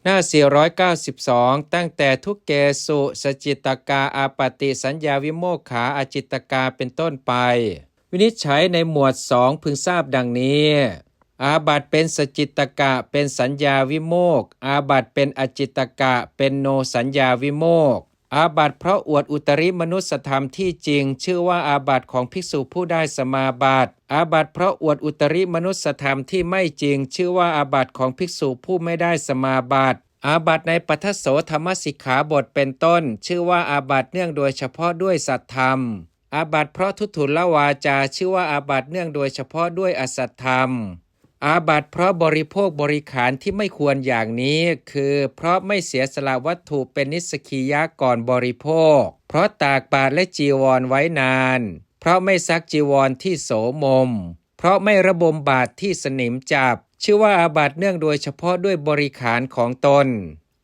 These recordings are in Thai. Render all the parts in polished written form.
หน้า492ตั้งแต่ทุกเกสุสจิตกาอาปติสัญญาวิโมกขาอาจิตกาเป็นต้นไปวินิจฉัยในหมวด2พึงทราบดังนี้อาบัติเป็นสจิตกะเป็นสัญญาวิโมกอาบัติเป็นอจิตกะเป็นโนสัญญาวิโมกอาบัติเพราะอวดอุตริมนุสธรรมที่จริงชื่อว่าอาบัติของภิกษุผู้ได้สมาบัติอาบัติเพราะอวดอุตริมนุสธรรมที่ไม่จริงชื่อว่าอาบัติของภิกษุผู้ไม่ได้สมาบัติอาบัติในปัทโสธรรมสิกขาบทเป็นต้นชื่อว่าอาบัติเนื่องโดยเฉพาะด้วยสัตธรรมอาบัติเพราะทุตุลวาจาชื่อว่าอาบัติเนื่องโดยเฉพาะด้วยอสัตธรรมอาบัติเพราะบริโภคบริขารที่ไม่ควรอย่างนี้คือเพราะไม่เสียสละวัตถุเป็นนิสกียะก่อนบริโภคเพราะตากบาตรและจีวรไว้นานเพราะไม่ซักจีวรที่โสมมเพราะไม่ระบมบาตรที่สนิมจับชื่อว่าอาบัติเนื่องโดยเฉพาะด้วยบริขารของตน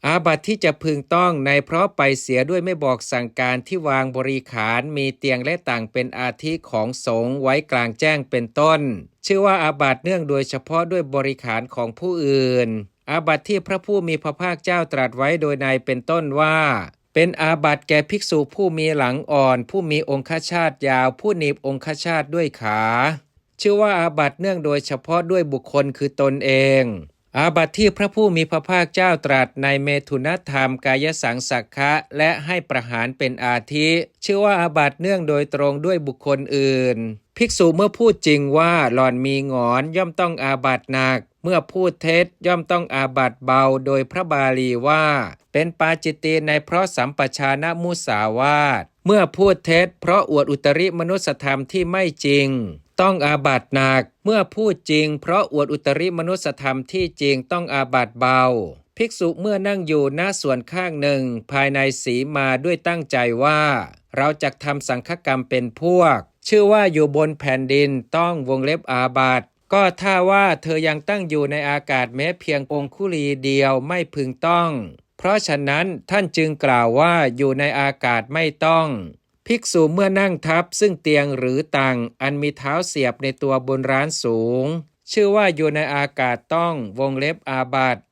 อาบัติที่จะพึงต้องในเพราะไปเสียด้วยไม่บอกสั่งการที่วางบริขารมีเตียงและต่างเป็นอาทิของสงฆ์ไว้กลางแจ้งเป็นต้นชื่อว่าอาบัติเนื่องโดยเฉพาะด้วยบริขารของผู้อื่นอาบัติที่พระผู้มีพระภาคเจ้าตรัสไว้โดยในเป็นต้นว่าเป็นอาบัติแก่ภิกษุผู้มีหลังอ่อนผู้มีองคชาตยาวผู้หนีบองคชาตด้วยขาชื่อว่าอาบัติเนื่องโดยเฉพาะด้วยบุคคลคือตนเองอาบัติที่พระผู้มีพระภาคเจ้าตรัสในเมถุนธรรมกายสังสักขะและให้ประหารเป็นอาทิชื่อว่าอาบัติเนื่องโดยตรงด้วยบุคคลอื่นภิกษุเมื่อพูดจริงว่าหล่อนมีหงอนย่อมต้องอาบัติหนักเมื่อพูดเท็จย่อมต้องอาบัติเบาโดยพระบาลีว่าเป็นปาจิตตีในเพราะสัมปชานมุสาวาทเมื่อพูดเท็จเพราะอวดอุตริมนุสธรรมที่ไม่จริงต้องอาบัติหนักเมื่อพูดจริงเพราะอวดอุตริมนุสธรรมที่จริงต้องอาบัติเบาภิกษุเมื่อนั่งอยู่ณส่วนข้างหนึ่งภายในสีมาด้วยตั้งใจว่าเราจะทำสังฆกรรมเป็นพวกชื่อว่าอยู่บนแผ่นดินต้องวงเล็บอาบัติก็ถ้าว่าเธอยังตั้งอยู่ในอากาศแม้เพียงองคุลีเดียวไม่พึงต้องเพราะฉะนั้นท่านจึงกล่าวว่าอยู่ในอากาศไม่ต้องภิกษุเมื่อนั่งทับซึ่งเตียงหรือตังอันมีเท้าเสียบในตัวบนร้านสูงชื่อว่าอยู่ในอากาศต้องวงเล็บอาบัติ